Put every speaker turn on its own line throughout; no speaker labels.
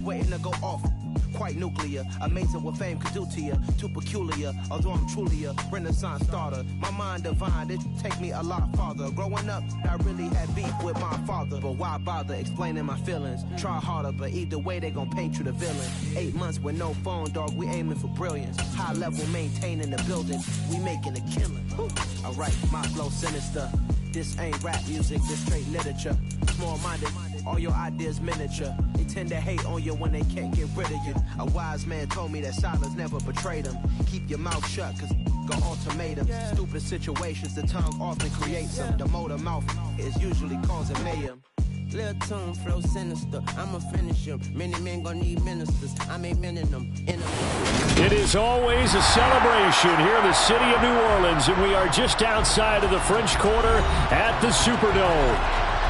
Waiting to go off. Quite nuclear, amazing what fame could do to you. Too peculiar, although I'm truly a Renaissance starter. My mind divine, it take me a lot farther. Growing up, I really had beef with my father. But why bother explaining my feelings? Try harder, but either way they gon' paint you the villain. 8 months with no phone, dog, we aiming for brilliance. High level maintaining the building, we making a killing. Alright, my flow sinister. This ain't rap music, this straight literature. Small-minded, all your ideas miniature. They tend to hate on you when they can't get rid of you. A wise man told me that silence never betrayed him. Keep your mouth shut, cause got ultimatums. Stupid situations, the tongue often creates them. The motor mouth is usually causing mayhem.
Little tune, flow sinister. I'ma finish him. Many men gon' need ministers. I'm a men in them.
It is always a celebration here in the city of New Orleans, and we are just outside of the French Quarter at the Superdome.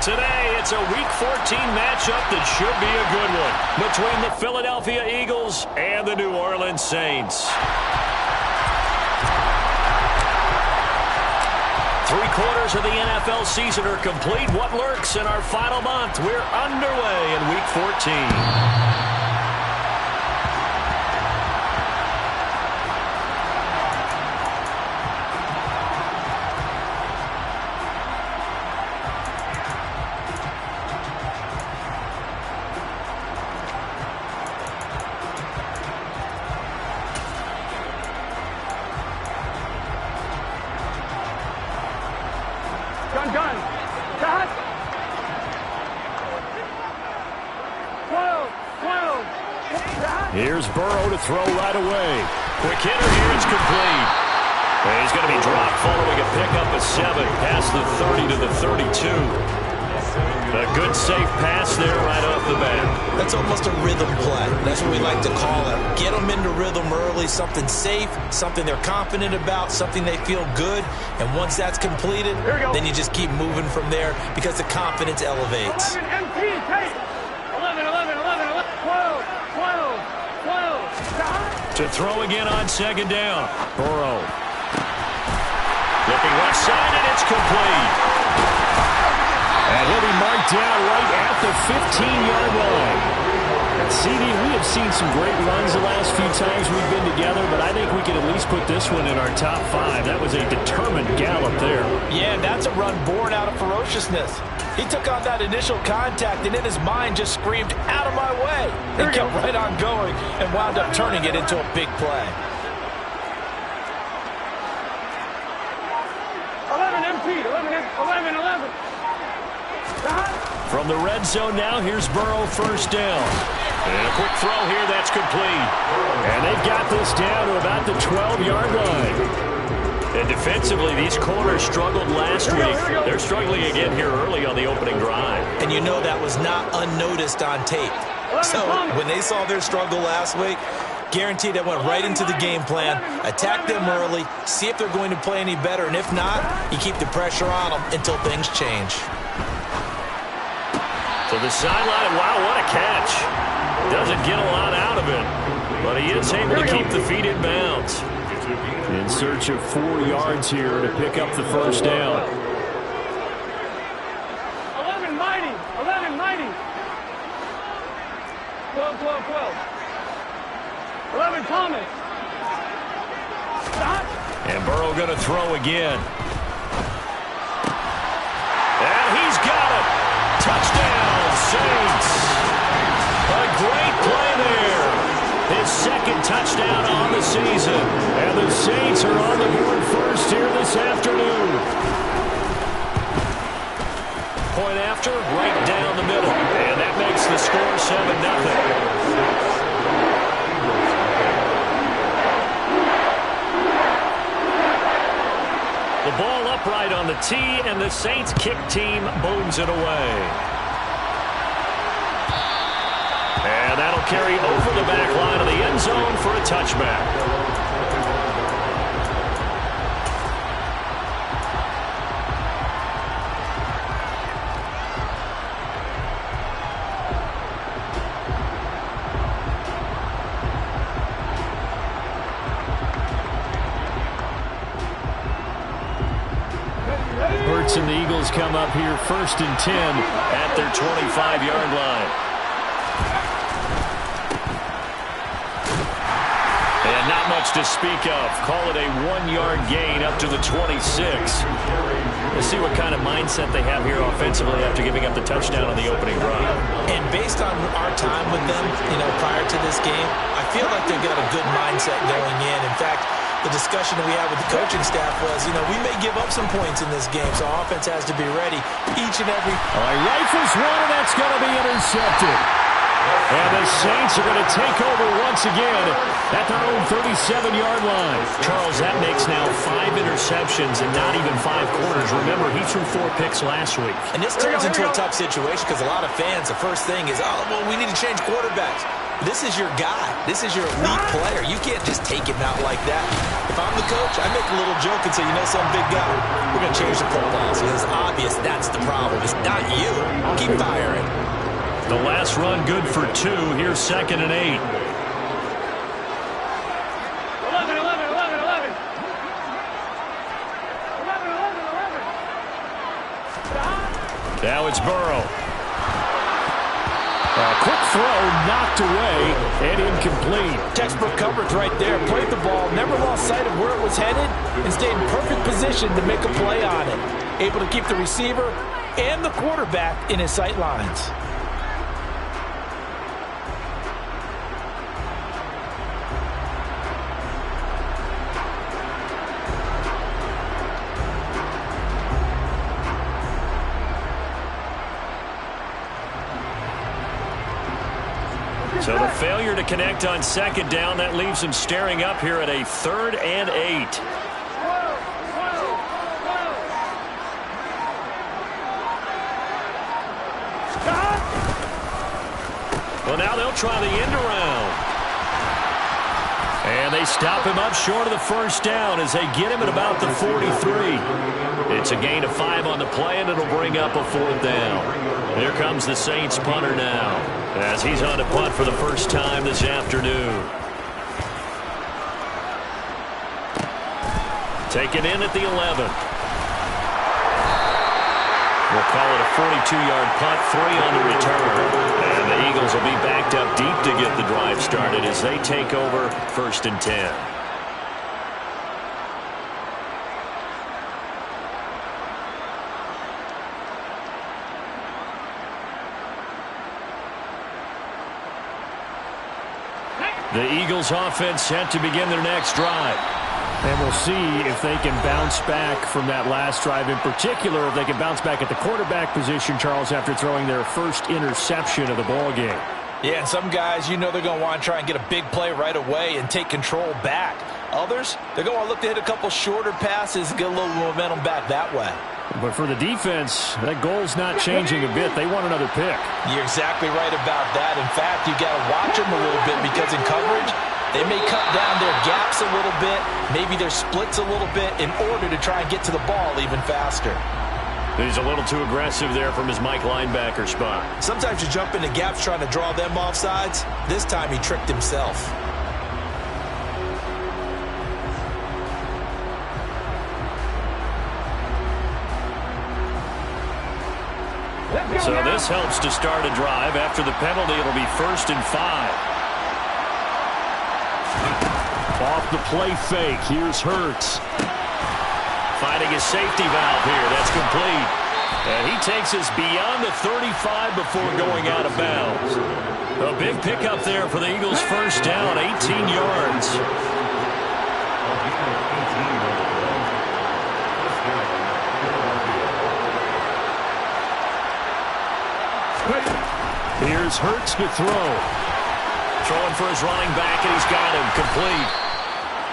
Today, it's a Week 14 matchup that should be a good one between the Philadelphia Eagles and the New Orleans Saints. 3/4 of the NFL season are complete. What lurks in our final month? We're underway in Week 14. Here's Burrow to throw right away. Quick hitter here, it's complete. And he's going to be dropped following a pickup of 7 past the 30 to the 32. A good safe pass there right off the bat.
That's almost a rhythm play. That's what we like to call it. Get them into rhythm early, something safe, something they're confident about, something they feel good. And once that's completed, then you just keep moving from there because the confidence elevates.
11, MT, take. 11, 12, 12.
To throw again on second down. Burrow. Looking left side, and it's complete. And he'll be marked down right at the 15-yard line. CD, we have seen some great runs the last few times we've been together, but I think we can at least put this one in our top 5. That was a determined gallop there.
Yeah, that's a run born out of ferociousness. He took on that initial contact, and in his mind just screamed, out of my way. And kept right on going and wound up turning it into a big play.
11 MT, 11.
From the red zone now, here's Burrow, first down. And a quick throw here, that's complete. And they've got this down to about the 12-yard line. And defensively, these corners struggled last week. They're struggling again here early on the opening drive.
And you know that was not unnoticed on tape. So when they saw their struggle last week, guaranteed they went right into the game plan, attack them early, see if they're going to play any better, and if not, you keep the pressure on them until things change.
To the sideline, wow, what a catch. Doesn't get a lot out of it, but he is able to keep the feet in bounds. In search of 4 yards here to pick up the first down.
11 mighty. 12. 11 Thomas. Stop.
And Burrow going to throw again. And he's got it. Touchdown, Saints. A great play there. His second touchdown on the season. And the Saints are on the board first here this afternoon. Point after, right down the middle. And that makes the score 7-0. The ball upright on the tee, and the Saints kick team booms it away. And that'll carry over the back line of the end zone for a touchback. And the Eagles come up here 1st and 10 at their 25-yard line. much to speak of. Call it a 1-yard gain up to the 26. Let's see what kind of mindset they have here offensively after giving up the touchdown on the opening drive.
And based on our time with them, prior to this game, I feel like they've got a good mindset going in. In fact, the discussion that we had with the coaching staff was, we may give up some points in this game, so offense has to be ready each and every.
All right, rifles one, and that's going to be intercepted. And the Saints are going to take over once again at their own 37-yard line. Charles, that makes now 5 interceptions and not even 5 quarters. Remember, he threw 4 picks last week.
And this turns into a tough situation because a lot of fans, the first thing is, we need to change quarterbacks. This is your guy. This is your elite player. You can't just take him out like that. If I'm the coach, I make a little joke and say, some big guy, we're going to change the play policy. It's obvious that's the problem. It's not you. Keep firing.
The last run good for 2. Here's 2nd and 8.
11, 11, 11, 11. 11, 11, 11.
Now it's Burrow. A quick throw knocked away and incomplete.
Textbook coverage right there. Played the ball, never lost sight of where it was headed, and stayed in perfect position to make a play on it. Able to keep the receiver and the quarterback in his sight lines.
So the failure to connect on 2nd down, that leaves him staring up here at a 3rd and 8. Well, now they'll try the end around. And they stop him up short of the 1st down as they get him at about the 43. It's a gain of 5 on the play, and it'll bring up a 4th down. Here comes the Saints punter now, as he's on to punt for the first time this afternoon. Taken in at the 11. We'll call it a 42-yard punt, 3 on the return. And the Eagles will be backed up deep to get the drive started as they take over 1st and 10. The Eagles offense set to begin their next drive. And we'll see if they can bounce back from that last drive. In particular, if they can bounce back at the quarterback position, Charles, after throwing their first interception of the ballgame.
Yeah, and some guys, they're going to want to try and get a big play right away and take control back. Others, they're going to look to hit a couple shorter passes and get a little momentum back that way.
But for the defense, that goal's not changing a bit. They want another pick.
You're exactly right about that. In fact, you got to watch them a little bit because in coverage, they may cut down their gaps a little bit, maybe their splits a little bit in order to try and get to the ball even faster.
He's a little too aggressive there from his Mike linebacker spot.
Sometimes you jump into gaps trying to draw them off sides. This time he tricked himself.
So this helps to start a drive. After the penalty, it'll be 1st and 5. Off the play fake. Here's Hurts. Finding his safety valve here. That's complete. And he takes us beyond the 35 before going out of bounds. A big pickup there for the Eagles' 1st down, 18 yards. Here's Hurts to throw. Throwing for his running back, and he's got him complete.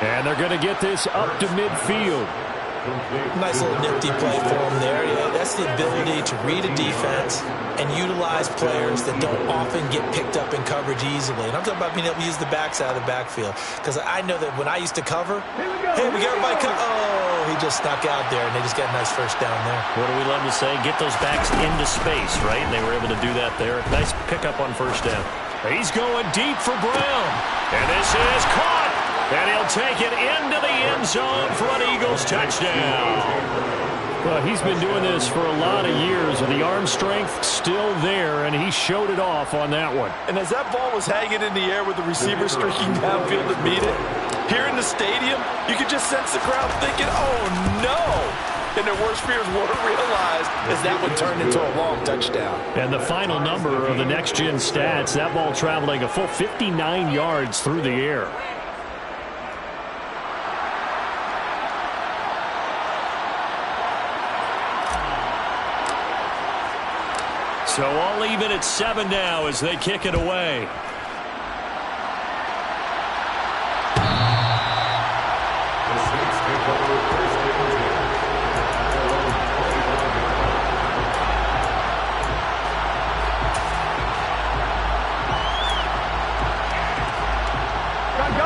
And they're going to get this up to midfield.
Nice little nifty play for him there. Yeah, that's the ability to read a defense and utilize players that don't often get picked up in coverage easily. And I'm talking about being able to use the backside of the backfield. Because I know that when I used to cover, hey, we got everybody come. Oh, he just snuck out there, and they just got a nice 1st down there.
What do we love to say? Get those backs into space, right? And they were able to do that there. Nice pickup on 1st down. He's going deep for Brown. And this is caught. And he'll take it into the end zone for an Eagles touchdown. Well, he's been doing this for a lot of years, and the arm strength still there, and he showed it off on that one.
And as that ball was hanging in the air with the receiver streaking downfield to meet it, here in the stadium, you could just sense the crowd thinking, oh, no. And their worst fears weren't realized as that one turned into a long touchdown.
And the final number of the next-gen stats, that ball traveling a full 59 yards through the air. So all even at 7 now as they kick it away.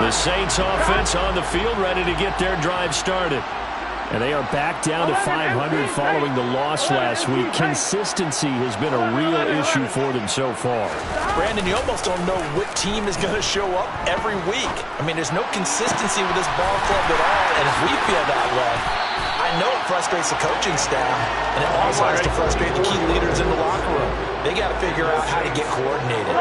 The Saints offense on the field ready to get their drive started. And they are back down to 500 following the loss last week. Consistency has been a real issue for them so far.
Brandon, you almost don't know what team is going to show up every week. I mean, there's no consistency with this ball club at all, and if we feel that way, I know it frustrates the coaching staff, and it also has to frustrate the key leaders in the locker room. They got to figure out how to get coordinated.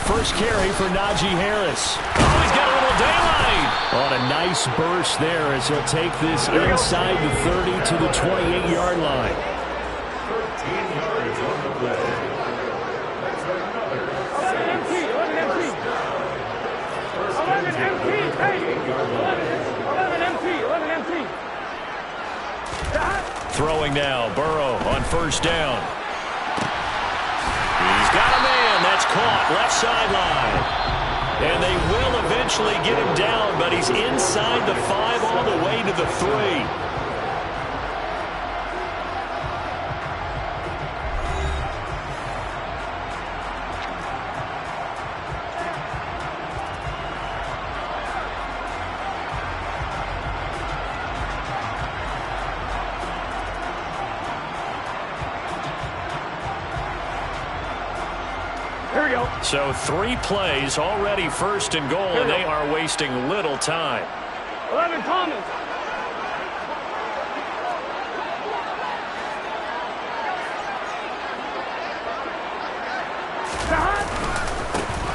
First carry for Najee Harris. Oh, he's got a little daylight. On a nice burst there as he'll take this inside the 30 to the 28-yard line.
13 yards on the play. 11 empty.
Throwing now, Burrow on first down. He's got a man. That's caught left sideline. And they will eventually get him down, but he's inside the 5 all the way to the 3. So 3 plays already first and goal, and they are wasting little time.
11 Thomas.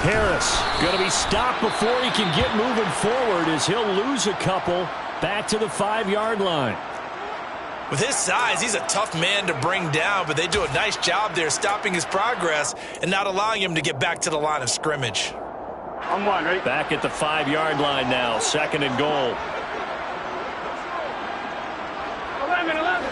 Harris going to be stopped before he can get moving forward as he'll lose a couple back to the 5-yard line.
With his size, he's a tough man to bring down, but they do a nice job there stopping his progress and not allowing him to get back to the line of scrimmage.
I'm one, right?
Back at the 5-yard line now, second and goal.
11. 11.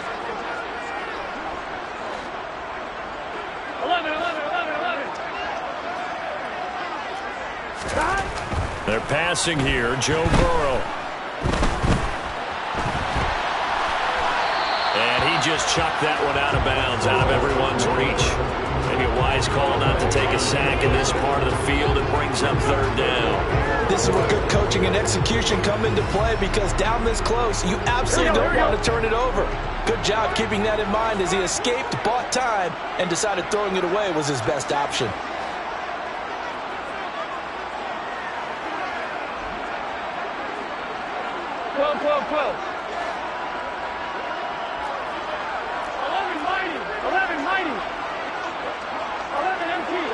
They're passing here, Joe Burrow. Just chucked that one out of bounds, out of everyone's reach. Maybe a wise call not to take a sack in this part of the field. It brings up third down.
This is where good coaching and execution come into play, because down this close, you absolutely don't want to turn it over. Good job keeping that in mind as he escaped, bought time, and decided throwing it away was his best option.
Twelve. 11 empty.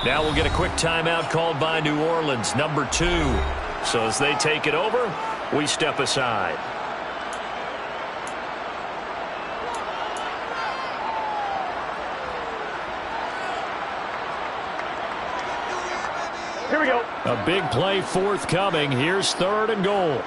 Now we'll get a quick timeout called by New Orleans, number 2. So as they take it over, we step aside.
Here we go.
A big play forthcoming. Here's third and goal.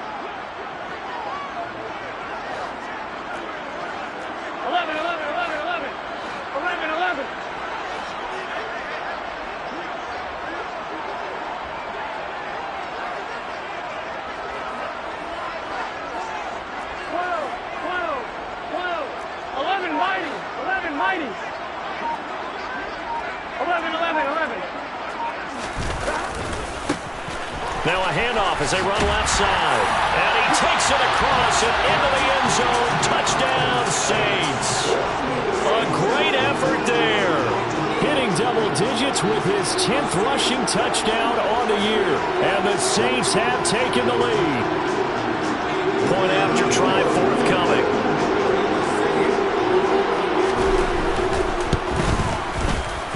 11. 11 mighty. 11.
Now a handoff as they run left side. And he takes it across and into the end zone. Touchdown, Saints. A great effort there. Hitting double digits with his 10th rushing touchdown on the year. And the Saints have taken the lead. Point after try forthcoming.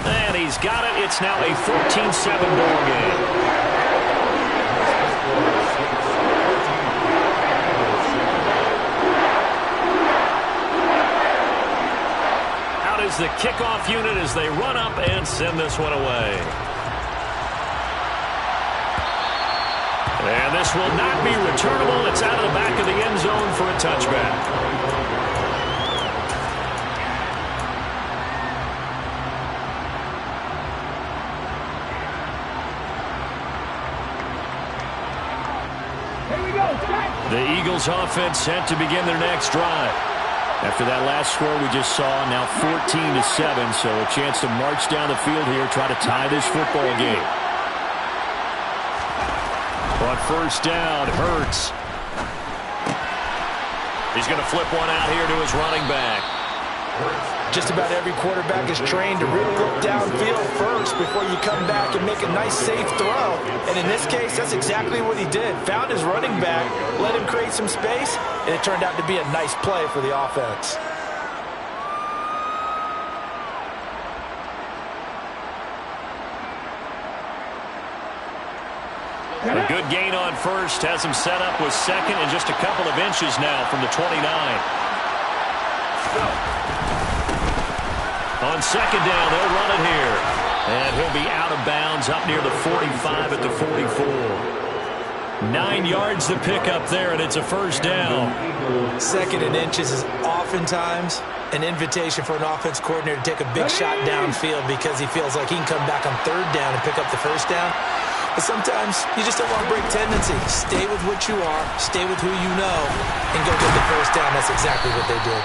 And he's got it. It's now a 14-7 ball game. Is the kickoff unit as they run up and send this one away. And this will not be returnable. It's out of the back of the end zone for a touchback.
Here we go.
The Eagles offense set to begin their next drive. After that last score we just saw, now 14-7, so a chance to march down the field here, try to tie this football game. On first down, Hurts. He's going to flip one out here to his running back.
Just about every quarterback is trained to really look downfield first before you come back and make a nice, safe throw. And in this case, that's exactly what he did. Found his running back, let him create some space, and it turned out to be a nice play for the offense.
A good gain on first has him set up with second and just a couple of inches now from the 29. On second down, they'll run it here. And he'll be out of bounds up near the 45 at the 44. 9 yards to pick up there, and it's a first down.
Second and inches is oftentimes an invitation for an offense coordinator to take a big shot downfield because he feels like he can come back on third down and pick up the first down. But sometimes you just don't want to break tendency. Stay with what you are, stay with who you know, and go get the first down. That's exactly what they did.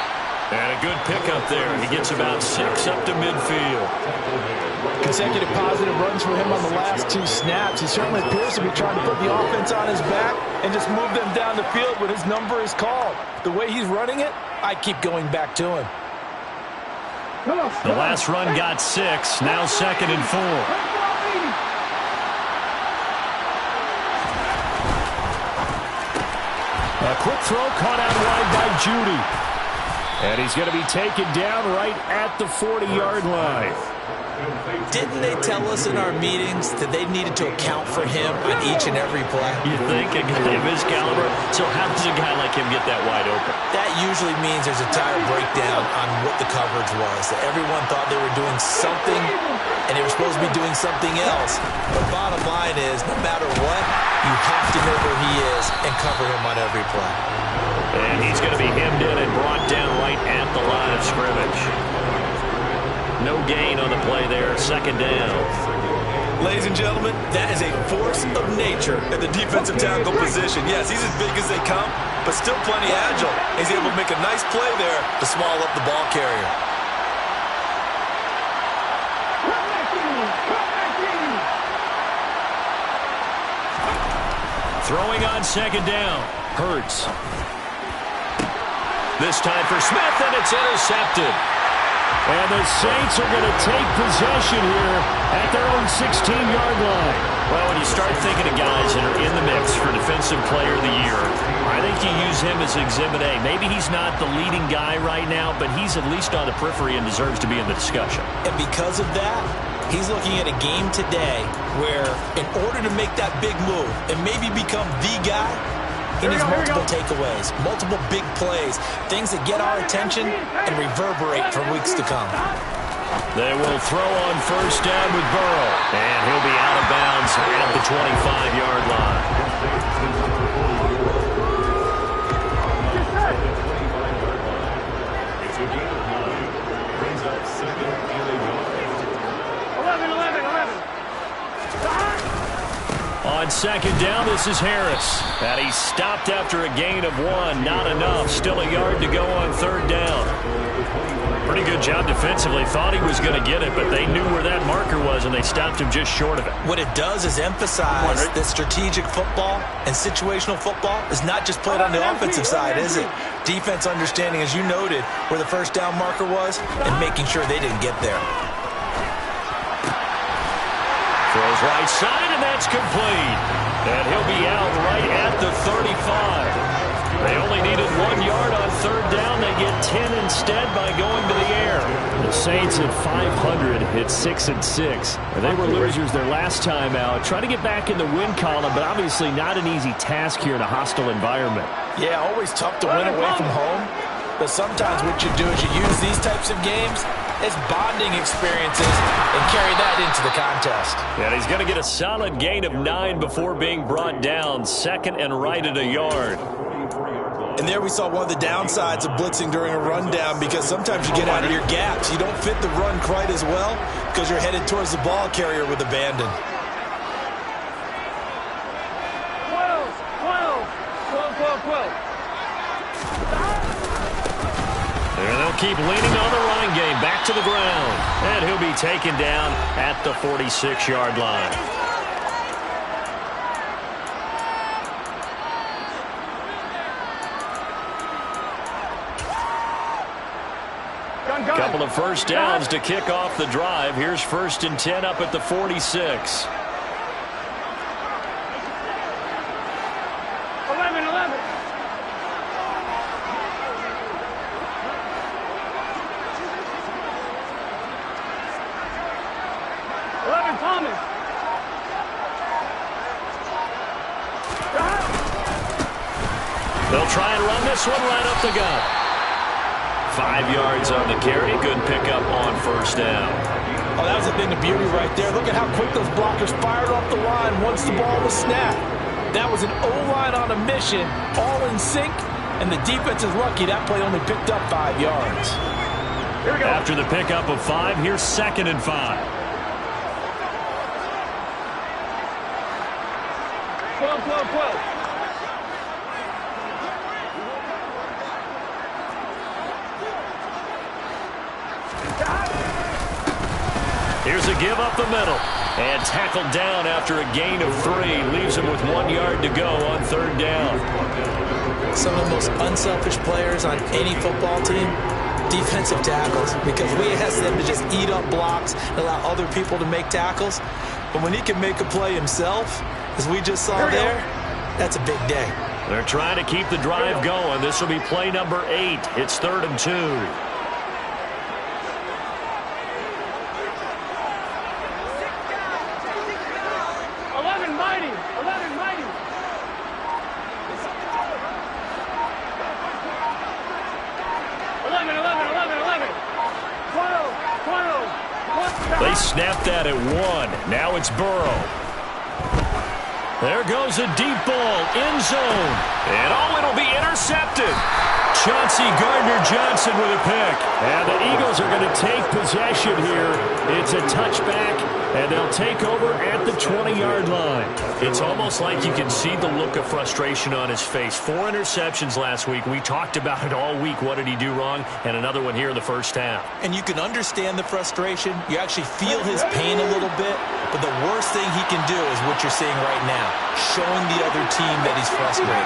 And a good pickup there. He gets about 6 up to midfield.
Consecutive positive runs for him on the last 2 snaps. He certainly appears to be trying to put the offense on his back and just move them down the field when his number is called. The way he's running it, I keep going back to him.
The last run got 6. Now second and 4. A quick throw caught out wide by Judy. And he's going to be taken down right at the 40-yard line.
Didn't they tell us in our meetings that they needed to account for him on each and every play?
You think a guy of his caliber? So how does a guy like him get that wide open?
That usually means there's a tire breakdown on what the coverage was. That everyone thought they were doing something, and they were supposed to be doing something else. The bottom line is, no matter what, you have to know where he is and cover him on every play.
And he's going to be hemmed in and brought down right at the line of scrimmage. No gain on the play there, second down.
Ladies and gentlemen, that is a force of nature at the defensive tackle position. Yes, he's as big as they come, but still plenty agile. He's able to make a nice play there to swallow up the ball carrier.
Throwing on second down, Hurts. This time for Smith, and it's intercepted. And the Saints are going to take possession here at their own 16-yard line. Well, when you start thinking of guys that are in the mix for Defensive Player of the Year, I think you use him as Exhibit A. Maybe he's not the leading guy right now, but he's at least on the periphery and deserves to be in the discussion.
And because of that, he's looking at a game today where in order to make that big move and maybe become the guy, he needs multiple takeaways, multiple big plays, things that get our attention and reverberate for weeks to come.
They will throw on first down with Burrow, and he'll be out of bounds at the 25-yard line.
11.
On second down, this is Harris. And he stopped after a gain of 1. Not enough. Still a yard to go on third down. Pretty good job defensively. Thought he was going to get it, but they knew where that marker was, and they stopped him just short of it.
What it does is emphasize that strategic football and situational football is not just played on the offensive side, is it? Defense understanding, as you noted, where the first down marker was and making sure they didn't get there.
Throws right side, and that's complete. And he'll be out right at the 35. They only needed 1 yard on third down. They get 10 instead by going to the air. The Saints at 500 hit 6-6. They were losers their last time out. Trying to get back in the win column, but obviously not an easy task here in a hostile environment.
Yeah, always tough to win away from home. But sometimes what you do is you use these types of games as bonding experiences and carry that into the contest.
And he's going to get a solid gain of 9 before being brought down. Second and right at a yard.
And there we saw one of the downsides of blitzing during a rundown, because sometimes you get out of your gaps. You don't fit the run quite as well because you're headed towards the ball carrier with abandon.
12.
And they'll keep leaning on the running game. Back to the ground. And he'll be taken down at the 46-yard line. Couple of first downs to kick off the drive. Here's 1st and 10 up at the 46.
11. Thomas.
They'll try and run this one right up the gut. 5 yards on the carry. Good pickup on first down.
Oh, that was a thing of beauty right there. Look at how quick those blockers fired off the line once the ball was snapped. That was an O-line on a mission, all in sync, and the defense is lucky that play only picked up 5 yards.
Here we go.
After the pickup of 5, here's 2nd and 5.
12.
Here's a give up the middle. And tackled down after a gain of 3. Leaves him with 1 yard to go on third down.
Some of the most unselfish players on any football team, defensive tackles, because we ask them to just eat up blocks and allow other people to make tackles. But when he can make a play himself, as we just saw there, that's a big day.
They're trying to keep the drive going. This will be play number 8. It's 3rd and 2.
12.
They snapped that at 1. Now it's Burrow. There goes a deep ball, end zone. And it'll be intercepted. Chauncey Gardner-Johnson with a pick. And the Eagles are going to take possession here. It's a touchback, and they'll take over at the 20-yard line. It's almost like you can see the look of frustration on his face. 4 interceptions last week. We talked about it all week. What did he do wrong? And another one here in the first half.
And you can understand the frustration. You actually feel his pain a little bit. But the worst thing he can do is what you're seeing right now, showing the other team that he's frustrated.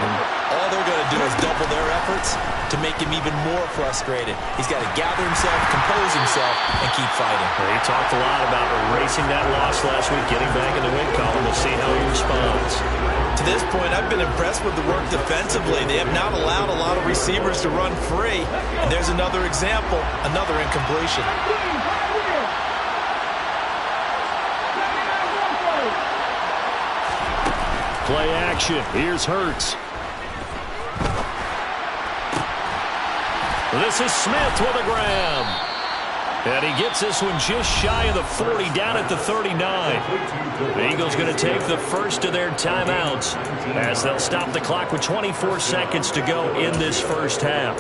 All they're going to do is double their efforts to make him even more frustrated. He's got to gather himself, compose himself, and keep fighting.
Well, he talked a lot about erasing that loss last week, getting back in the win column. We'll see how he responds.
To this point, I've been impressed with the work defensively. They have not allowed a lot of receivers to run free. And there's another example, another incompletion.
Play action. Here's Hurts. This is Smith with a grab. And he gets this one just shy of the 40, down at the 39. The Eagles going to take the first of their timeouts as they'll stop the clock with 24 seconds to go in this first half.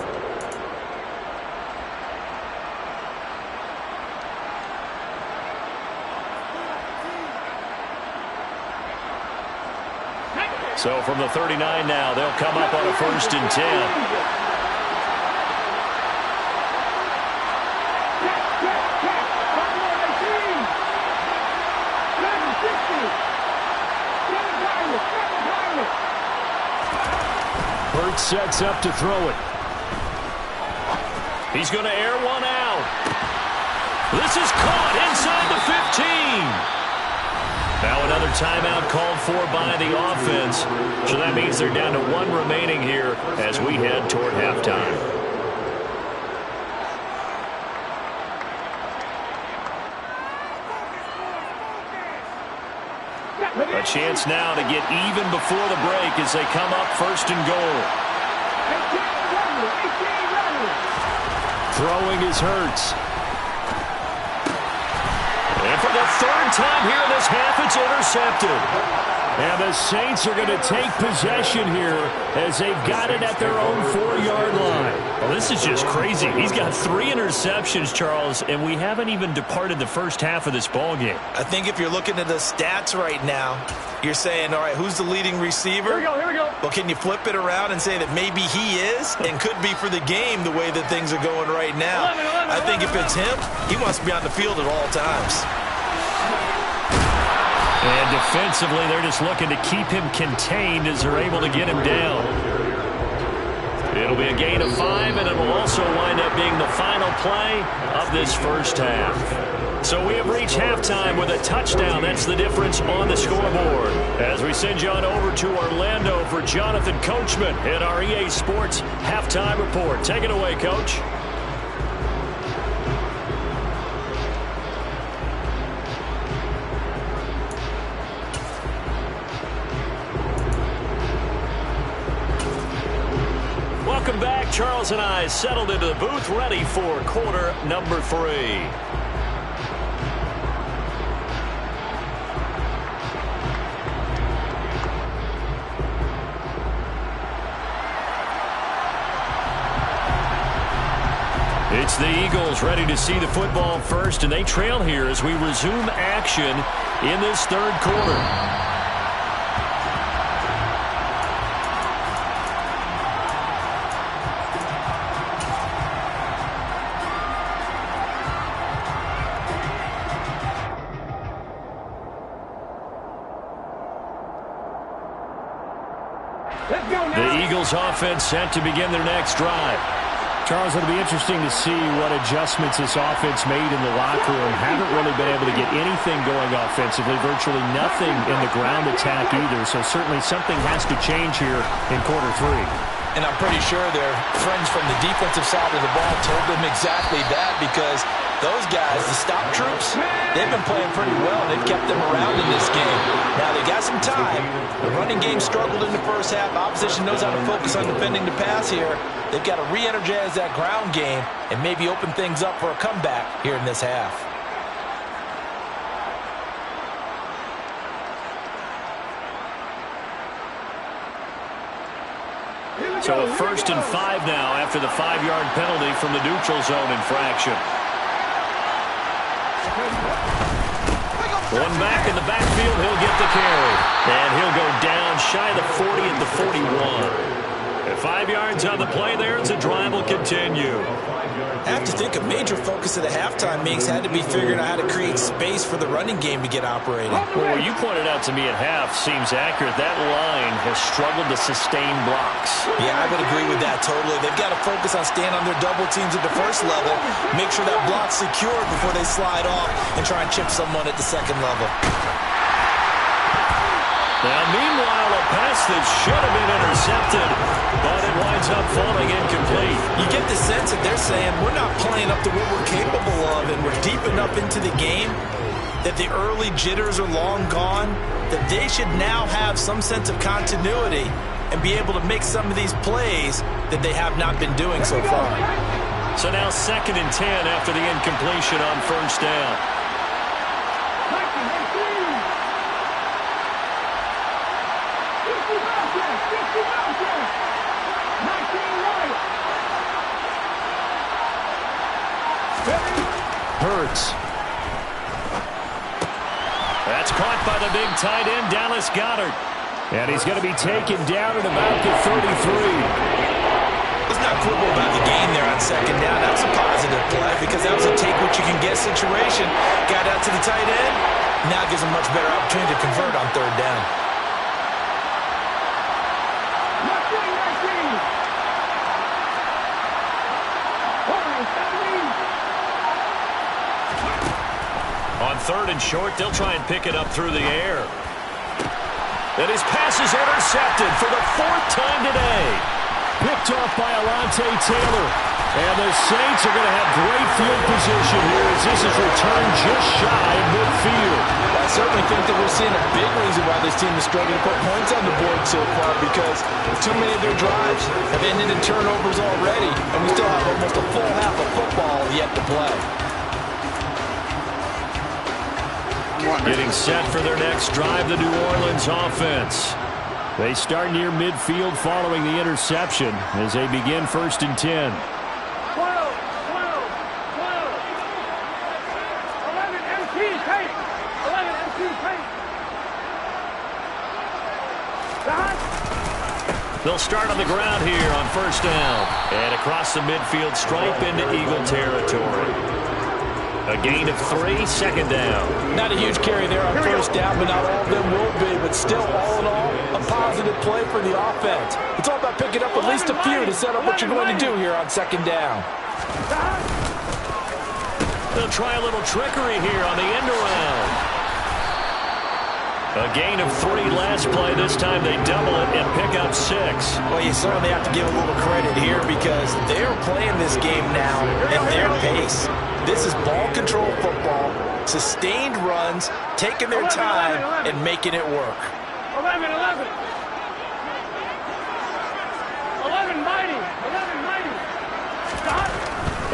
So from the 39 now, they'll come up on a 1st and 10. Hurts sets up to throw it. He's going to air one out. This is caught inside the 15. Now another timeout called for by the offense. So that means they're down to 1 remaining here as we head toward halftime. A chance now to get even before the break as they come up first and goal. Throwing is Hurts. And for the 3rd time here in this half, it's intercepted. And the Saints are going to take possession here as they've got it at their own 4-yard line. Well, this is just crazy. He's got 3 interceptions, Charles, and we haven't even departed the first half of this ballgame.
I think if you're looking at the stats right now, you're saying, all right, who's the leading receiver?
Here we go.
Well, can you flip it around and say that maybe he is and could be for the game the way that things are going right now?
11,
I think if it's him, he must be on the field at all times.
And defensively, they're just looking to keep him contained as they're able to get him down. It'll be a gain of 5, and it will also wind up being the final play of this first half. So we have reached halftime with a touchdown. That's the difference on the scoreboard. As we send you on over to Orlando for Jonathan Coachman in our EA Sports Halftime Report. Take it away, Coach. Welcome back. Charles and I settled into the booth, ready for quarter number 3. It's the Eagles ready to see the football first, and they trail here as we resume action in this 3rd quarter. The Eagles offense set to begin their next drive.
Charles, it'll be interesting to see what adjustments this offense made in the locker room. Haven't really been able to get anything going offensively, virtually nothing in the ground attack either. So certainly something has to change here in quarter 3.
And I'm pretty sure their friends from the defensive side of the ball told them exactly that, because those guys, the stop troops, they've been playing pretty well. They've kept them around in this game. Now, they got some time. The running game struggled in the first half. Opposition knows how to focus on defending the pass here. They've got to re-energize that ground game and maybe open things up for a comeback here in this half.
So a 1st and 5 now after the 5-yard penalty from the neutral zone infraction. One back in the backfield, he'll get the carry. And he'll go down shy of the 40 at the 41. And 5 yards on the play there as the drive will continue.
I have to think a major focus of the halftime meetings had to be figuring out how to create space for the running game to get operating.
Well, what you pointed out to me at half seems accurate. That line has struggled to sustain blocks.
Yeah, I would agree with that totally. They've got to focus on staying on their double teams at the first level, make sure that block's secured before they slide off and try and chip someone at the second level.
Now, meanwhile, a pass that should have been intercepted, but it winds up falling incomplete.
You get the sense that they're saying we're not playing up to what we're capable of, and we're deep enough into the game that the early jitters are long gone, that they should now have some sense of continuity and be able to make some of these plays that they have not been doing so far.
So now 2nd and 10 after the incompletion on 1st down. Hurts. That's caught by the big tight end, Dallas Goedert. And he's going to be taken down at about the 33.
Let's not quibble about the gain there on 2nd down. That was a positive play because that was a take-what-you-can-get situation. Got out to the tight end. Now gives him much better opportunity to convert on 3rd down.
and short. They'll try and pick it up through the air. And his pass is intercepted for the 4th time today. Picked off by Alontae Taylor. And the Saints are going to have great field position here as this is returned just shy of midfield.
I certainly think that we're seeing a big reason why this team is struggling to put points on the board so far, because too many of their drives have ended in turnovers already, and we still have almost a full half of football yet to play.
Getting set for their next drive, the New Orleans offense. They start near midfield following the interception as they begin 1st and 10.
12, 11 MT pace. 11 MT pace.
They'll start on the ground here on 1st down. And across the midfield stripe into Eagle territory. A gain of 3, 2nd down.
Not a huge carry there on 1st down, but not all of them will be. But still, all in all, a positive play for the offense. It's all about picking up at least a few to set up what you're going to do here on 2nd down.
They'll try a little trickery here on the end around. A gain of 3 last play. This time they double it and pick up 6.
Well, you certainly have to give a little credit here because they're playing this game now at their pace. This is ball control football, sustained runs, taking their time and making it work.
11 mighty. Stop.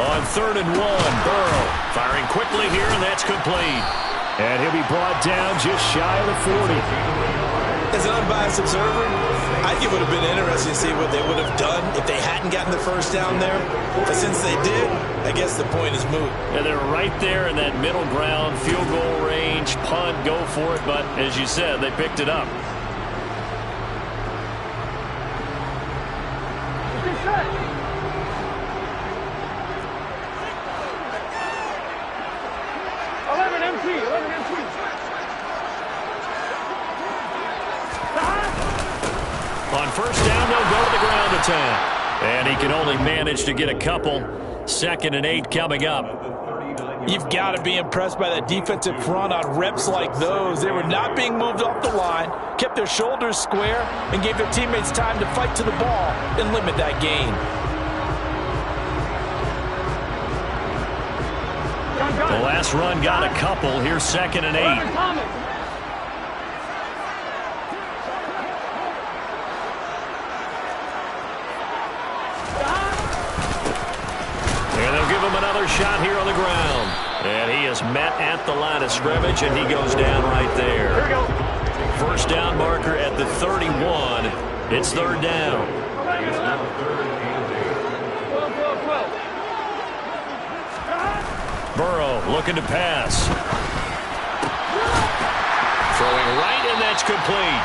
On 3rd and 1, Burrow firing quickly here, and that's complete. And he'll be brought down just shy of the 40.
As an unbiased observer, I think it would have been interesting to see what they would have done if they hadn't gotten the 1st down there. But since they did, I guess the point is moot.
And they're right there in that middle ground, field goal range, punt, go for it. But as you said, they picked it up. On 1st down, they'll go to the ground attack. And he can only manage to get a couple. 2nd and 8 coming up.
You've got to be impressed by that defensive front on reps like those. They were not being moved off the line, kept their shoulders square, and gave their teammates time to fight to the ball and limit that gain.
The last run got a couple. Here's 2nd and 8. Shot here on the ground. And he is met at the line of scrimmage, and he goes down right there. 1st down marker at the 31. It's 3rd down. Burrow looking to pass. Throwing right, and that's complete.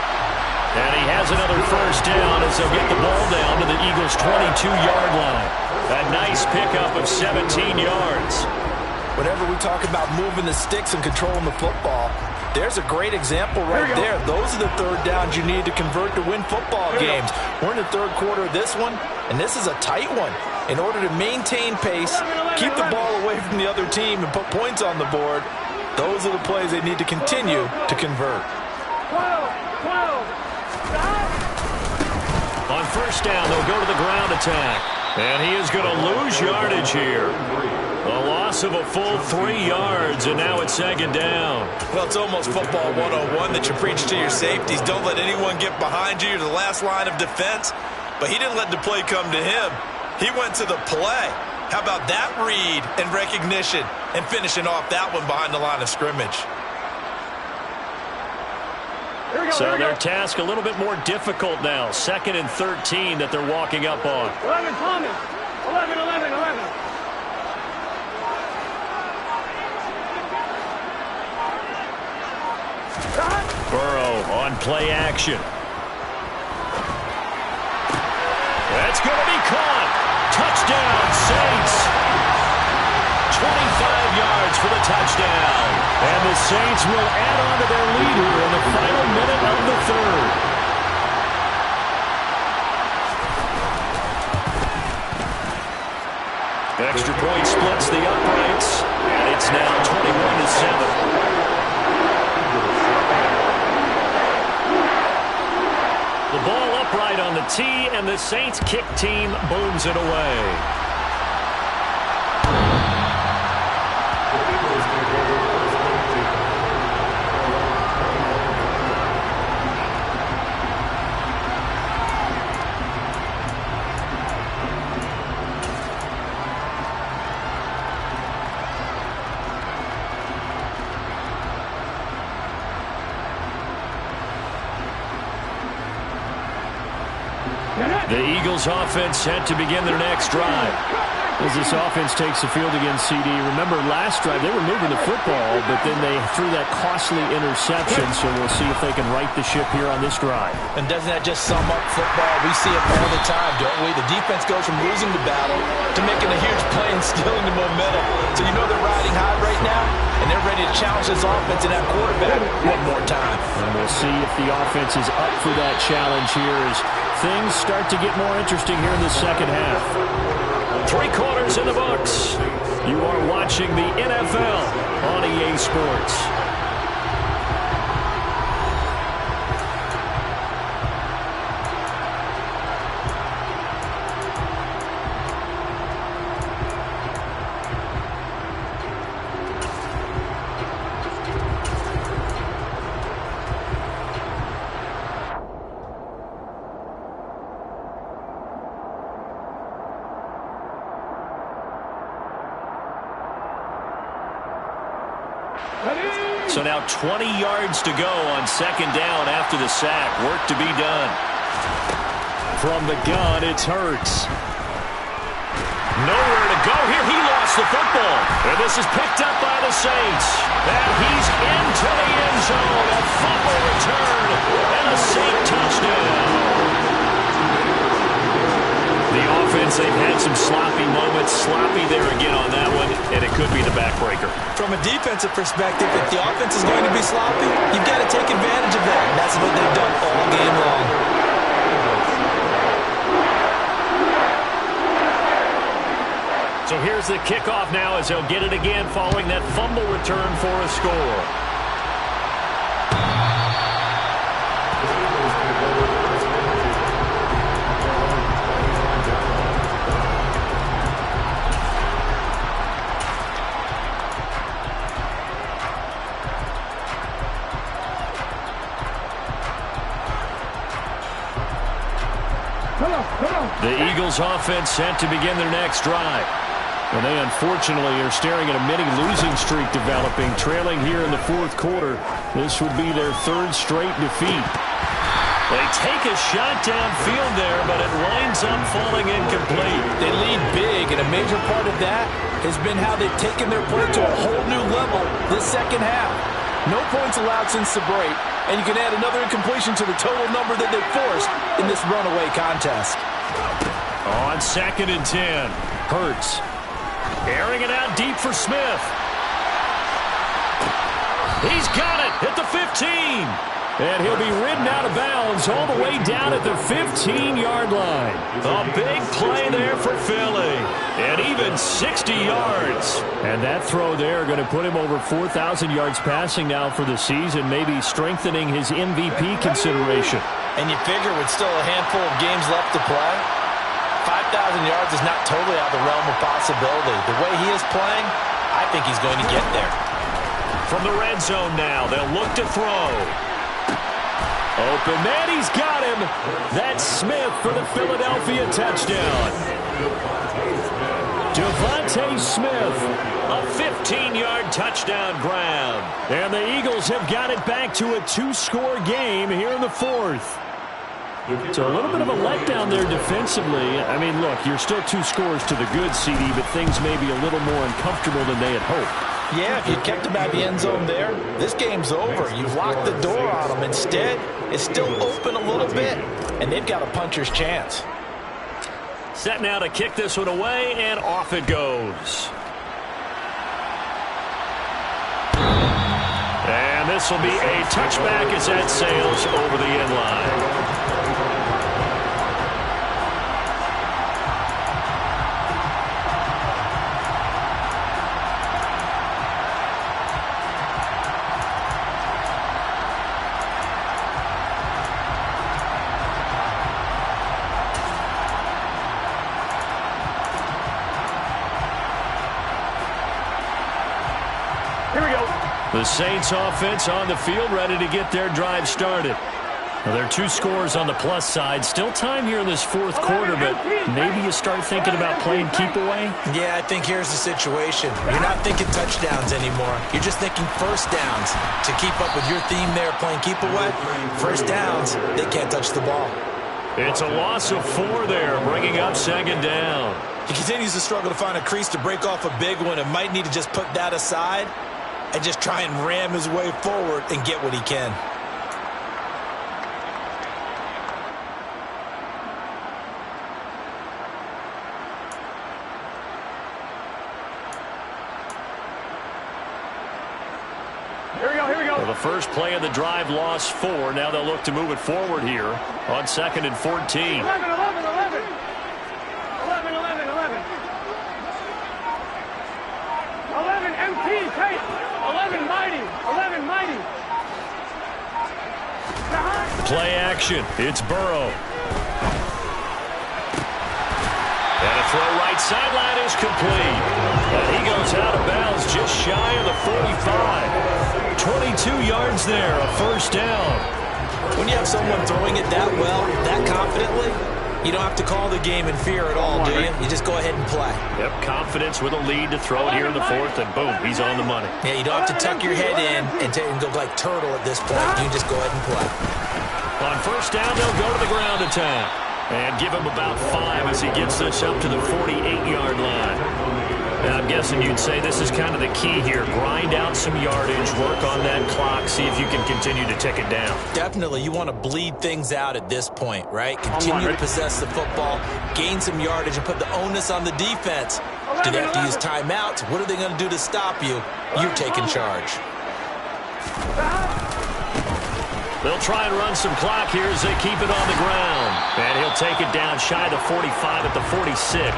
And he has another 1st down as they'll get the ball down to the Eagles' 22-yard line. A nice pickup of 17 yards.
Whenever we talk about moving the sticks and controlling the football, there's a great example right there. Those are the 3rd downs you need to convert to win football games. We're in the 3rd quarter of this one, and this is a tight one. In order to maintain pace, keep the ball away from the other team, and put points on the board, those are the plays they need to continue to convert.
12.
On 1st down, they'll go to the ground attack. And he is going to lose yardage here. A loss of a full 3 yards, and now it's 2nd down.
Well, it's almost football 101 that you preach to your safeties. Don't let anyone get behind you. You're the last line of defense. But he didn't let the play come to him. He went to the play. How about that read and recognition and finishing off that one behind the line of scrimmage?
So their task a little bit more difficult now. 2nd and 13 that they're walking up on.
11 Thomas. 11.
Burrow on play action. That's going to be caught. Touchdown, Saints. 25 yards for the touchdown. And the Saints will add on to their lead here in the final minute of the 3rd. Extra point splits the uprights, and it's now 21-7. tee, and the Saints kick team booms it away. The Eagles offense set to begin their next drive. As this offense takes the field against CD, remember last drive they were moving the football, but then they threw that costly interception, so we'll see if they can right the ship here on this drive.
And doesn't that just sum up football? We see it all the time, don't we? The defense goes from losing the battle to making a huge play and stealing the momentum. So you know they're riding high right now, and they're ready to challenge this offense and that quarterback one more time.
And we'll see if the offense is up for that challenge here as things start to get more interesting here in the second half. 3 quarters in the books. You are watching the NFL on EA Sports. So now 20 yards to go on second down after the sack. Work to be done. From the gun, it's Hurts. Nowhere to go here. He lost the football. And this is picked up by the Saints. And he's into the end zone. A fumble return and a Saint touchdown. The offense, they've had some sloppy moments. Sloppy there again on that one, and it could be the backbreaker.
From a defensive perspective, if the offense is going to be sloppy, you've got to take advantage of that. And that's what they've done all game long.
So here's the kickoff now as they'll get it again following that fumble return for a score. The Eagles offense set to begin their next drive. And they unfortunately are staring at a mini losing streak developing, trailing here in the fourth quarter. This would be their 3rd straight defeat. They take a shot downfield there, but it winds up falling incomplete.
They lead big, and a major part of that has been how they've taken their play to a whole new level this second half. No points allowed since the break, and you can add another incompletion to the total number that they forced in this runaway contest.
On 2nd and 10, Hurts airing it out deep for Smith. He's got it at the 15. And he'll be ridden out of bounds all the way down at the 15-yard line. A big play there for Philly. And even 60 yards. And that throw there going to put him over 4,000 yards passing now for the season, maybe strengthening his MVP consideration.
And you figure with still a handful of games left to play, 5,000 yards is not totally out of the realm of possibility. The way he is playing, I think he's going to get there.
From the red zone now, they'll look to throw. Open man, he's got him. That's Smith for the Philadelphia touchdown. Devontae Smith, a 15-yard touchdown grab. And the Eagles have got it back to a 2-score game here in the fourth. So a little bit of a letdown there defensively. I mean, look, you're still 2 scores to the good, CD, but things may be a little more uncomfortable than they had hoped.
Yeah, if you kept him at the end zone there, this game's over. You've locked the door on him. Instead, it's still open a little bit, and they've got a puncher's chance.
Set now to kick this one away, and off it goes. And this will be a touchback as that sails over the end line. The Saints offense on the field, ready to get their drive started. Well, there are 2 scores on the plus side. Still time here in this fourth quarter, but maybe you start thinking about playing keep away?
Yeah, I think here's the situation. You're not thinking touchdowns anymore. You're just thinking first downs. To keep up with your theme there, playing keep away, first downs, they can't touch the ball.
It's a loss of 4 there, bringing up second down.
He continues to struggle to find a crease to break off a big one and might need to just put that aside and just try and ram his way forward and get what he can.
Well, the first play of the drive lost 4. Now they'll look to move it forward here on 2nd and 14.
11, 11, 11. 11, 11, 11. 11 MT, Tate. 11 mighty. 11 mighty.
Play action. It's Burrow. And a throw right sideline is complete. And he goes out of bounds just shy of the 45. 22 yards there, a first down.
When you have someone throwing it that well, that confidently, you don't have to call the game in fear at all, do you? You just go ahead and play.
Yep, confidence with a lead to throw it here in the fourth, and boom, he's on the money.
Yeah, you don't have to tuck your head in and go like turtle at this point. You can just go ahead and play.
On first down, they'll go to the ground attack. And give him about 5 as he gets this up to the 48-yard line. Now, I'm guessing you'd say this is kind of the key here. Grind out some yardage, work on that clock, see if you can continue to tick it down.
Definitely. You want to bleed things out at this point, right? Continue to possess the football, gain some yardage, and put the onus on the defense. Do they have to use timeouts? What are they going to do to stop you? You're taking charge.
They'll try and run some clock here as they keep it on the ground. And he'll take it down shy of the 45 at the 46.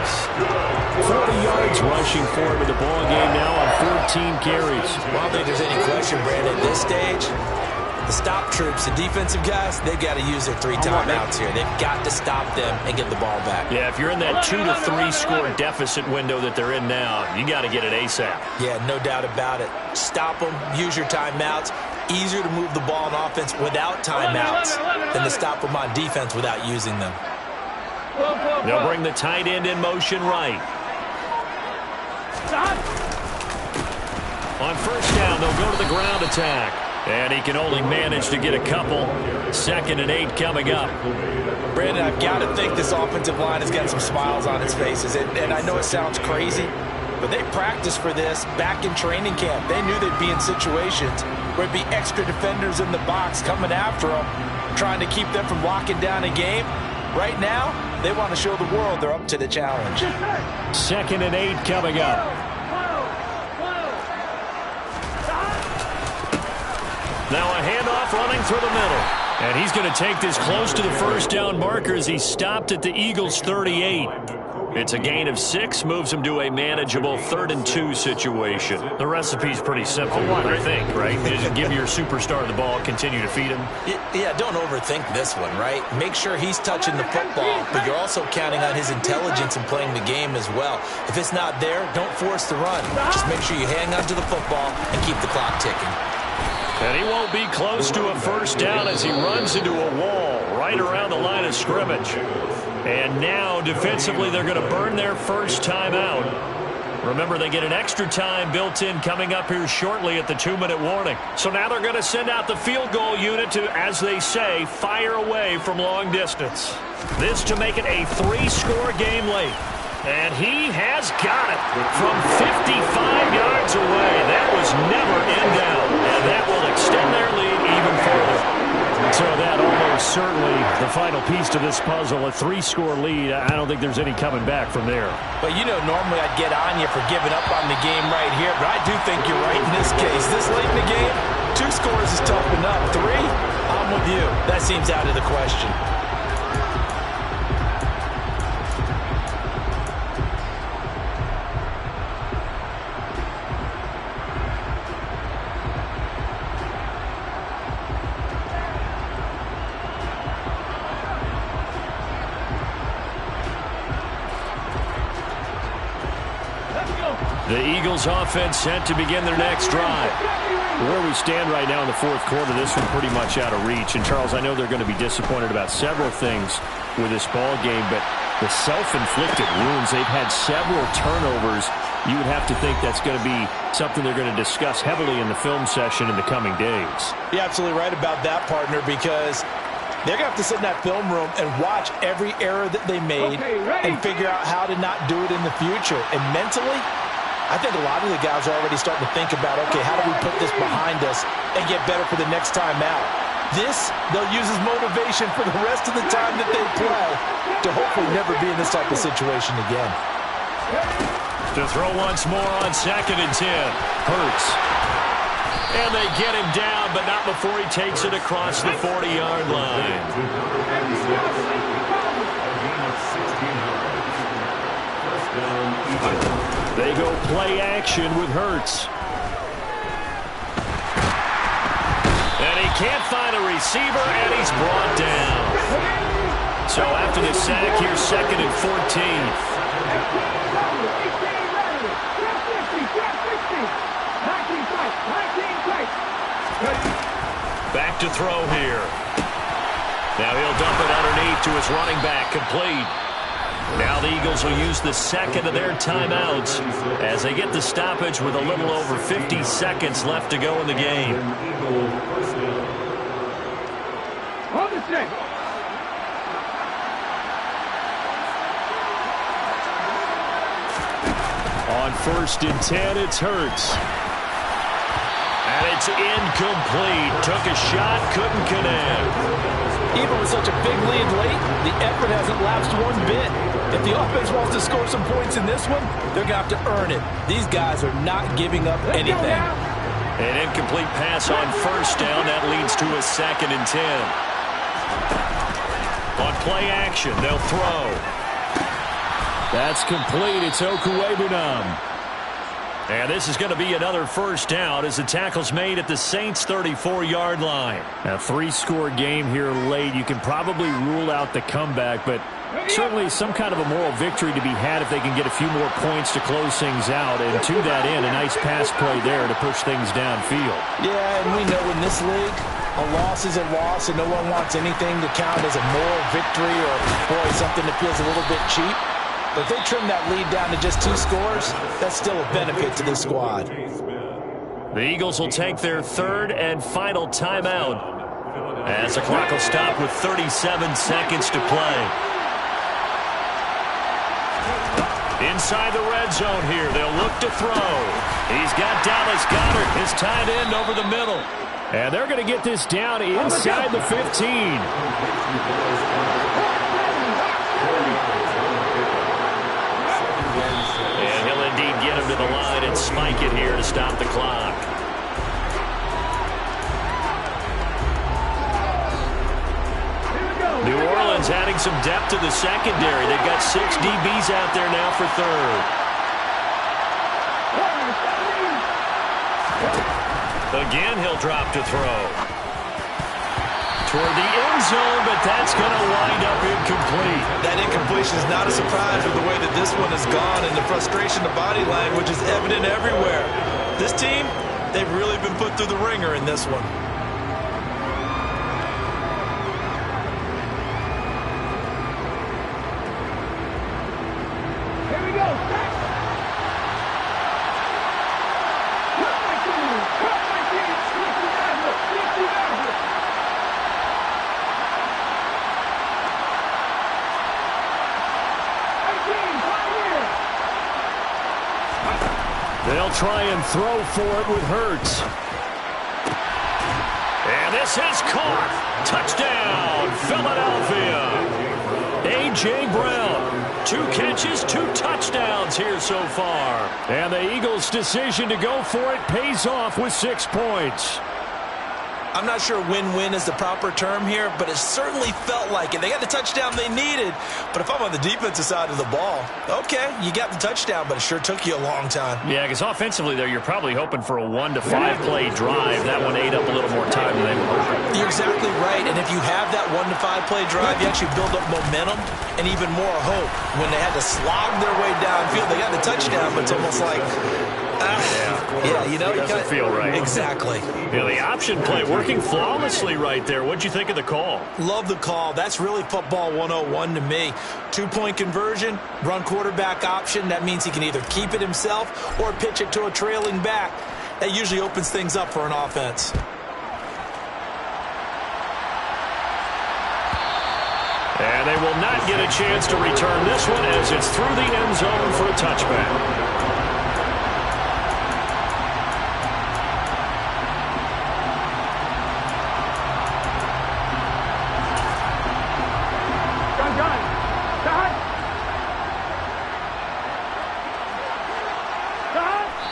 40 yards rushing for him in the ball game now on 14 carries.
Well, I don't think there's any question, Brandon, at this stage. The stop troops, the defensive guys, they've got to use their 3 timeouts here. They've got to stop them and get the ball back.
Yeah, if you're in that 2 to 3 score deficit window that they're in now, you got to get it ASAP.
Yeah, no doubt about it. Stop them, use your timeouts. Easier to move the ball on offense without timeouts than to stop them on defense without using them.
They'll bring the tight end in motion right. On first down, they'll go to the ground attack. And he can only manage to get a couple. 2nd and 8 coming up.
Brandon, I've got to think this offensive line has got some smiles on its faces. And I know it sounds crazy, but they practiced for this back in training camp. They knew they'd be in situations where it'd be extra defenders in the box coming after them, trying to keep them from locking down a game. Right now, they want to show the world they're up to the challenge.
2nd and 8 coming up. Now a handoff running through the middle. And he's going to take this close to the first down marker as he stopped at the Eagles' 38. It's a gain of 6, moves him to a manageable 3rd and 2 situation. The recipe's pretty simple, I think, right? You just give your superstar the ball, continue to feed him.
Yeah, don't overthink this one, right? Make sure he's touching the football, but you're also counting on his intelligence in playing the game as well. If it's not there, don't force the run. Just make sure you hang on to the football and keep the clock ticking.
And he won't be close to a first down as he runs into a wall right around the line of scrimmage. And now, defensively, they're going to burn their first timeout. Remember, they get an extra time built in coming up here shortly at the 2-minute warning. So now they're going to send out the field goal unit to, as they say, fire away from long distance. This to make it a 3-score game late. And he has got it from 55 yards away. That was never in doubt. And that will extend their lead even further. So that almost certainly the final piece to this puzzle, a 3-score lead. I don't think there's any coming back from there.
But, you know, normally I'd get on you for giving up on the game right here, but I do think you're right in this case. This late in the game, 2 scores is tough enough. 3, I'm with you. That seems out of the question.
The Eagles offense set to begin their next drive.
Where we stand right now in the fourth quarter, this one pretty much out of reach. And, Charles, I know they're going to be disappointed about several things with this ball game, but the self-inflicted wounds, they've had several turnovers. You would have to think that's going to be something they're going to discuss heavily in the film session in the coming days.
You're absolutely right about that, partner, because they're going to have to sit in that film room and watch every error that they made and figure out how to not do it in the future. And mentally, I think a lot of the guys are already starting to think about, okay, how do we put this behind us and get better for the next time out? This, they'll use as motivation for the rest of the time that they play to hopefully never be in this type of situation again.
To throw once more on 2nd and 10. Hurts. And they get him down, but not before he takes it across the 40-yard line. They go play action with Hurts. And he can't find a receiver, and he's brought down. So after the sack, here's 2nd and 14. Back to throw here. Now he'll dump it underneath to his running back, complete. Now the Eagles will use the second of their timeouts as they get the stoppage with a little over 50 seconds left to go in the game. On 1st and 10, it's Hurts. And it's incomplete. Took a shot, couldn't connect.
Even with such a big lead late, the effort hasn't lapsed one bit. If the offense wants to score some points in this one, they're going to have to earn it. These guys are not giving up anything.
An incomplete pass on 1st down. That leads to a 2nd and 10. On play action, they'll throw. That's complete. It's Okuwebunam. And this is going to be another 1st down as the tackle's made at the Saints' 34-yard line.
A 3-score game here late. You can probably rule out the comeback, but certainly some kind of a moral victory to be had if they can get a few more points to close things out. And to that end, a nice pass play there to push things downfield.
Yeah, and we know in this league, a loss is a loss, and no one wants anything to count as a moral victory or, boy, something that feels a little bit cheap. But if they trim that lead down to just 2 scores, that's still a benefit to this squad.
The Eagles will take their 3rd and final timeout as the clock will stop with 37 seconds to play. Inside the red zone here, they'll look to throw. He's got Dallas Goedert, his tight end, over the middle.
And they're going to get this down inside the 15.
Get him to the line and spike it here to stop the clock. New Orleans adding some depth to the secondary. They've got 6 DBs out there now for 3rd. Again, he'll drop to throw. Toward the end zone, but that's going to wind up incomplete.
That incompletion is not a surprise with the way that this one has gone, and the frustration, the body language is evident everywhere. This team, they've really been put through the ringer in this one.
Here we go.
They'll try and throw for it with Hurts. And this is caught. Touchdown, Philadelphia. A.J. Brown, 2 catches, 2 touchdowns here so far. And the Eagles' decision to go for it pays off with 6 points.
I'm not sure win-win is the proper term here, but it certainly felt like it. They got the touchdown they needed, but if I'm on the defensive side of the ball, okay, you got the touchdown, but it sure took you a long time.
Yeah, because offensively there, you're probably hoping for a 1 to 5 play drive. That one ate up a little more time than they were hoping.
You're exactly right, and if you have that 1 to 5 play drive, you actually build up momentum and even more hope. When they had to slog their way downfield, they got the touchdown, but it's almost like, Yeah, you know,
it doesn't feel right.
Exactly.
Yeah, the option play working flawlessly right there. What'd you think of the call?
Love the call. That's really football 101 to me. 2-point conversion, run quarterback option. That means he can either keep it himself or pitch it to a trailing back. That usually opens things up for an offense.
And they will not get a chance to return this one as it's through the end zone for a touchback.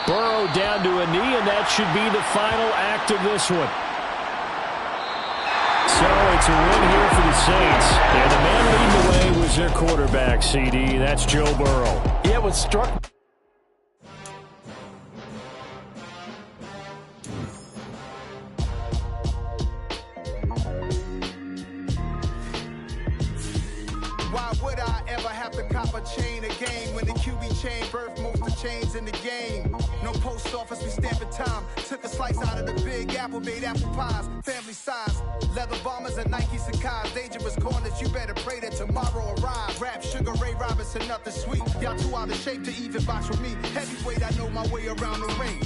Burrow down to a knee, and that should be the final act of this one. So it's a win here for the Saints. And the man leading the way was their quarterback, CD. That's Joe Burrow.
Yeah, what struck...
Why would I ever have to cop a chain again when the QB chain birthed most of the chains in the game? No post office, we stamping time. Took a slice out of the big apple, made apple pies, family size. Leather bombers and Nike Sacai's. Dangerous corners, you better pray that tomorrow arrives. Rap, Sugar Ray Robinson, nothing sweet. Y'all too out of shape to even box with me. Heavyweight, I know my way around the ring.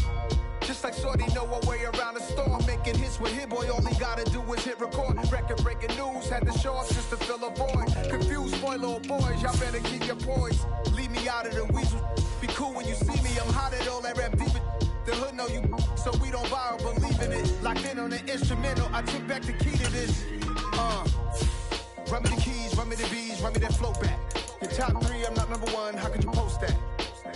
Just like Shorty know a way around the storm. Making hits with Hit Boy, all he gotta do is hit record. Record-breaking news, had to show up just to fill a void. Confused, spoiler boys, y'all better keep your poise. Leave me out of the weasel. Be cool when you see me, I'm hot at all that rap deep. The hood know you, so we don't borrow, believe in it. Locked in on the instrumental, I took back the key to this. Run me the keys, run me the bees, run me that flow back. Your top 3, I'm not number 1, how could you post that?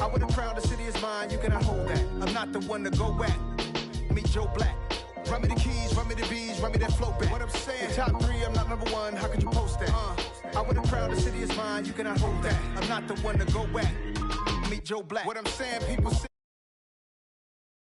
I would have crowned the city is mine, you cannot hold that. I'm not the one to go at. Meet Joe Black. Run me the keys, run me the bees, run me that flow back. What I'm saying, your top 3, I'm not number 1, how could you post that? I would have crowned the city is mine, you cannot hold that. I'm not the one to go at. Meet Joe Black. What I'm saying, people say